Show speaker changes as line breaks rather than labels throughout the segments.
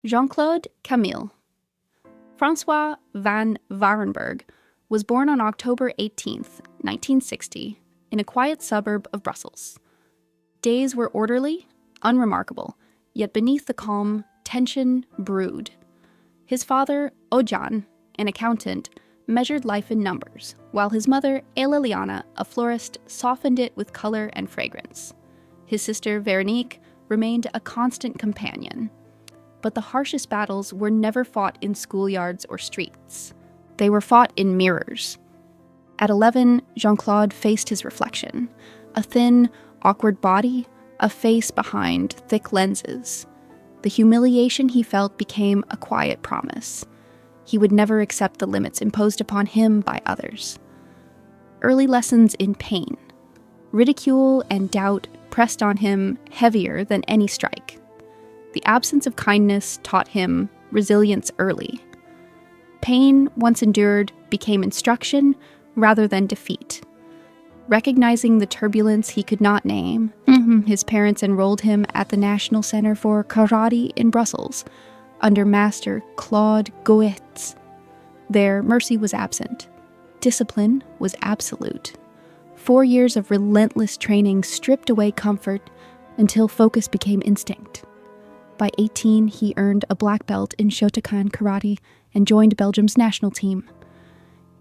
Jean-Claude Camille. Francois van Warenberg was born on October 18, 1960, in a quiet suburb of Brussels. Days were orderly, unremarkable, yet beneath the calm, tension brewed. His father, Ojan, an accountant, measured life in numbers, while his mother, Liliana, a florist, softened it with color and fragrance. His sister, Veronique, remained a constant companion. But the harshest battles were never fought in schoolyards or streets. They were fought in mirrors. At 11, Jean-Claude faced his reflection, a thin, awkward body, a face behind thick lenses. The humiliation he felt became a quiet promise. He would never accept the limits imposed upon him by others. Early lessons in pain. Ridicule and doubt pressed on him heavier than any strike. The absence of kindness taught him resilience early. Pain, once endured, became instruction rather than defeat. Recognizing the turbulence he could not name, his parents enrolled him at the National Center for Karate in Brussels, under Master Claude Goetz. There, mercy was absent. Discipline was absolute. 4 years of relentless training stripped away comfort until focus became instinct. By 18, he earned a black belt in Shotokan karate and joined Belgium's national team.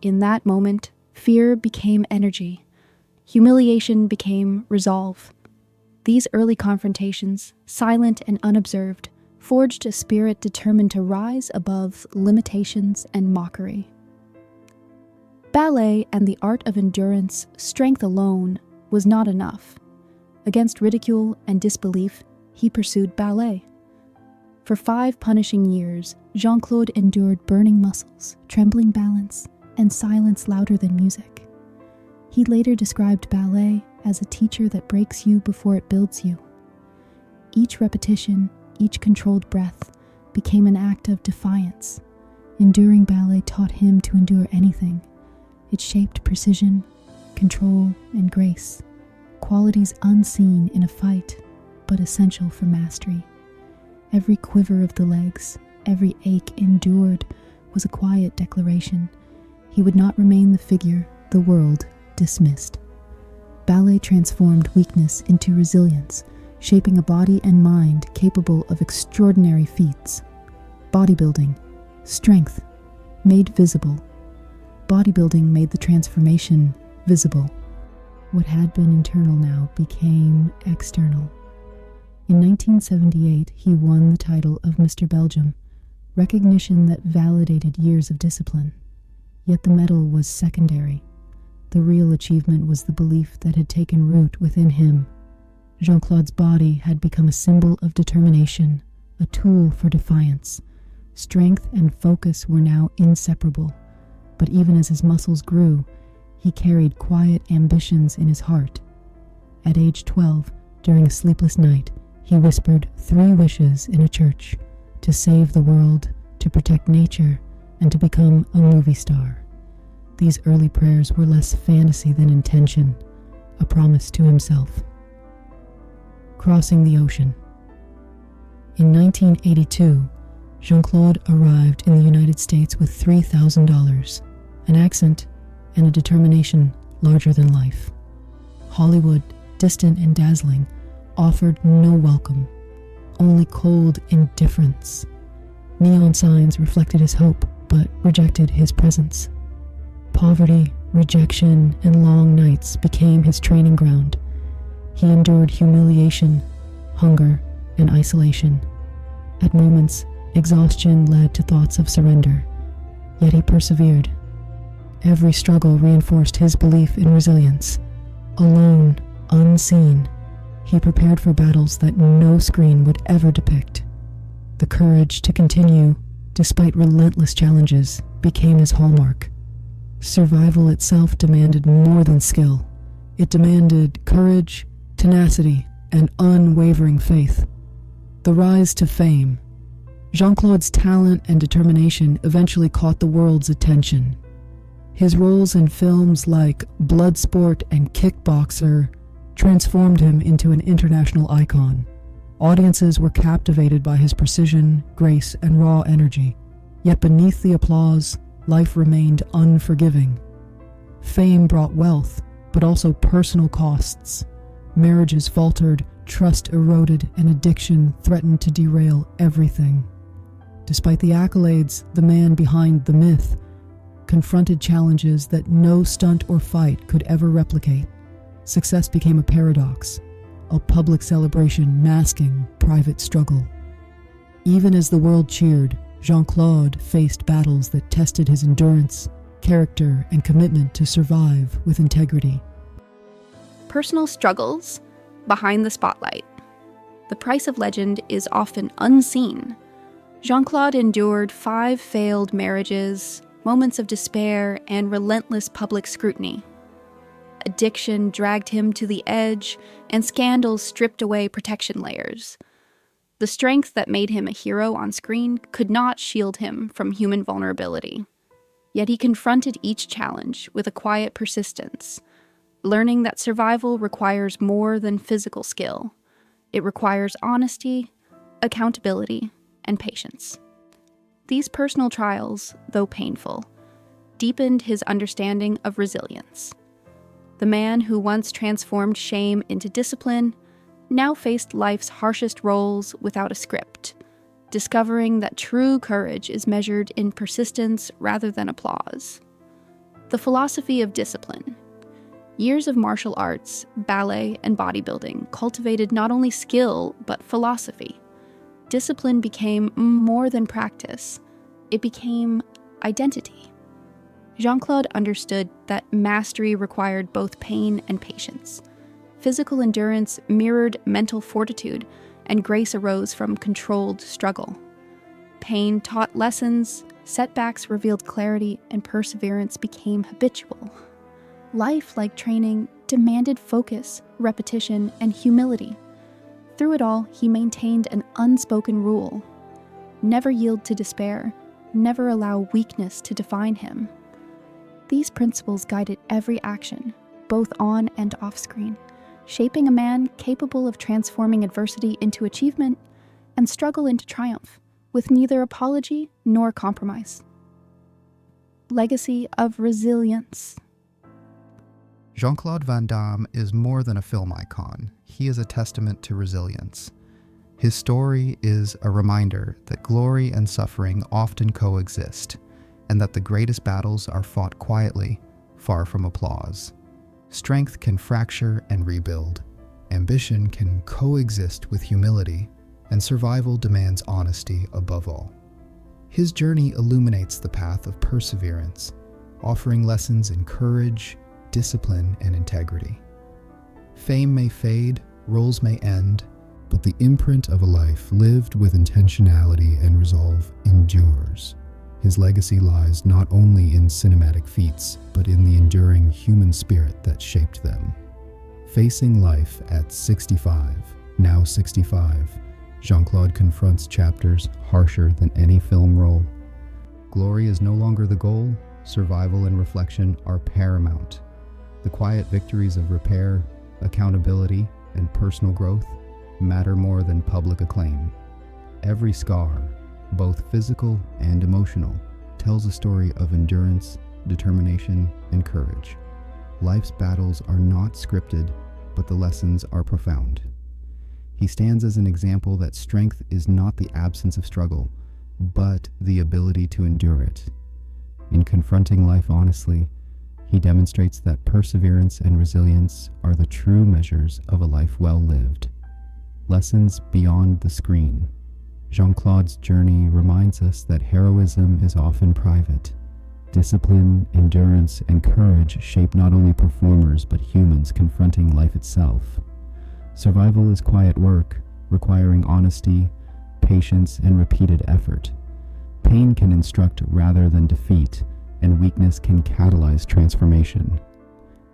In that moment, fear became energy. Humiliation became resolve. These early confrontations, silent and unobserved, forged a spirit determined to rise above limitations and mockery. Ballet and the art of endurance, strength alone, was not enough. Against ridicule and disbelief, he pursued ballet. For 5 punishing years, Jean-Claude endured burning muscles, trembling balance, and silence louder than music. He later described ballet as a teacher that breaks you before it builds you. Each repetition, each controlled breath, became an act of defiance. Enduring ballet taught him to endure anything. It shaped precision, control, and grace, qualities unseen in a fight, but essential for mastery. Every quiver of the legs, every ache endured, was a quiet declaration. He would not remain the figure the world dismissed. Ballet transformed weakness into resilience, shaping a body and mind capable of extraordinary feats. Bodybuilding, strength, made visible. Bodybuilding made the transformation visible. What had been internal now became external. In 1978, he won the title of Mr. Belgium, recognition that validated years of discipline. Yet the medal was secondary. The real achievement was the belief that had taken root within him. Jean-Claude's body had become a symbol of determination, a tool for defiance. Strength and focus were now inseparable, but even as his muscles grew, he carried quiet ambitions in his heart. At age 12, during a sleepless night, he whispered 3 wishes in a church: to save the world, to protect nature, and to become a movie star. These early prayers were less fantasy than intention, a promise to himself. Crossing the ocean. In 1982, Jean-Claude arrived in the United States with $3,000, an accent, and a determination larger than life. Hollywood, distant and dazzling, offered no welcome, only cold indifference. Neon signs reflected his hope, but rejected his presence. Poverty, rejection, and long nights became his training ground. He endured humiliation, hunger, and isolation. At moments, exhaustion led to thoughts of surrender, yet he persevered. Every struggle reinforced his belief in resilience. Alone, unseen, he prepared for battles that no screen would ever depict. The courage to continue, despite relentless challenges, became his hallmark. Survival itself demanded more than skill. It demanded courage, tenacity, and unwavering faith. The rise to fame. Jean-Claude's talent and determination eventually caught the world's attention. His roles in films like Bloodsport and Kickboxer transformed him into an international icon.
Audiences were captivated by his precision, grace, and raw energy. Yet beneath the applause, life remained unforgiving. Fame brought wealth, but also personal costs. Marriages faltered, trust eroded, and addiction threatened to derail everything. Despite the accolades, the man behind the myth confronted challenges that no stunt or fight could ever replicate. Success became a paradox, a public celebration masking private struggle. Even as the world cheered, Jean-Claude faced battles that tested his endurance, character, and commitment to survive with integrity.
Personal struggles behind the spotlight. The price of legend is often unseen. Jean-Claude endured 5 failed marriages, moments of despair, and relentless public scrutiny. Addiction dragged him to the edge, and scandals stripped away protection layers. The strength that made him a hero on screen could not shield him from human vulnerability. Yet he confronted each challenge with a quiet persistence, learning that survival requires more than physical skill. It requires honesty, accountability, and patience. These personal trials, though painful, deepened his understanding of resilience. The man who once transformed shame into discipline now faced life's harshest roles without a script, discovering that true courage is measured in persistence rather than applause. The philosophy of discipline. Years of martial arts, ballet, and bodybuilding cultivated not only skill, but philosophy. Discipline became more than practice. It became identity. Jean-Claude understood that mastery required both pain and patience. Physical endurance mirrored mental fortitude, and grace arose from controlled struggle. Pain taught lessons, setbacks revealed clarity, and perseverance became habitual. Life, like training, demanded focus, repetition, and humility. Through it all, he maintained an unspoken rule: never yield to despair, never allow weakness to define him. These principles guided every action, both on and off screen, shaping a man capable of transforming adversity into achievement and struggle into triumph, with neither apology nor compromise. Legacy of resilience.
Jean-Claude Van Damme is more than a film icon. He is a testament to resilience. His story is a reminder that glory and suffering often coexist, and that the greatest battles are fought quietly, far from applause. Strength can fracture and rebuild. Ambition can coexist with humility, and survival demands honesty above all. His journey illuminates the path of perseverance, offering lessons in courage, discipline, and integrity. Fame may fade, roles may end, but the imprint of a life lived with intentionality and resolve endures. His legacy lies not only in cinematic feats, but in the enduring human spirit that shaped them. Facing life at 65, now 65, Jean-Claude confronts chapters harsher than any film role. Glory is no longer the goal, survival and reflection are paramount. The quiet victories of repair, accountability, and personal growth matter more than public acclaim. Every scar, both physical and emotional, tells a story of endurance, determination, and courage. Life's battles are not scripted, but the lessons are profound. He stands as an example that strength is not the absence of struggle, but the ability to endure it. In confronting life honestly, he demonstrates that perseverance and resilience are the true measures of a life well lived. Lessons beyond the screen. Jean-Claude's journey reminds us that heroism is often private. Discipline, endurance, and courage shape not only performers but humans confronting life itself. Survival is quiet work, requiring honesty, patience, and repeated effort. Pain can instruct rather than defeat, and weakness can catalyze transformation.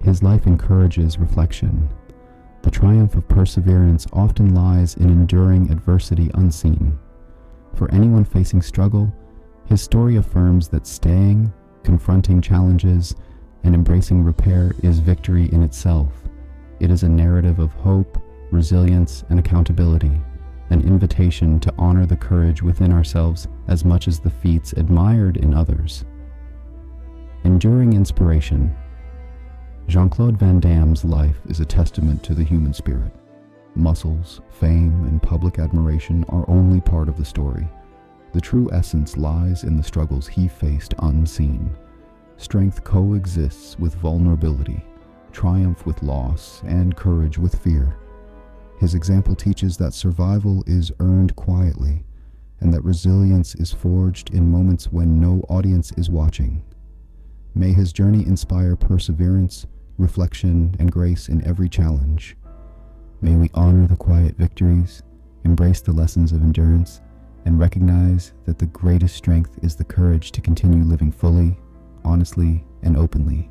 His life encourages reflection. The triumph of perseverance often lies in enduring adversity unseen. For anyone facing struggle, his story affirms that staying, confronting challenges, and embracing repair is victory in itself. It is a narrative of hope, resilience, and accountability,
an invitation to honor the courage within ourselves as much as the feats admired in others. Enduring inspiration. Jean-Claude Van Damme's life is a testament to the human spirit. Muscles, fame, and public admiration are only part of the story. The true essence lies in the struggles he faced unseen. Strength coexists with vulnerability, triumph with loss, and courage with fear. His example teaches that survival is earned quietly, and that resilience is forged in moments when no audience is watching. May his journey inspire perseverance, reflection, and grace in every challenge. May we honor the quiet victories, embrace the lessons of endurance, and recognize that the greatest strength is the courage to continue living fully, honestly, and openly.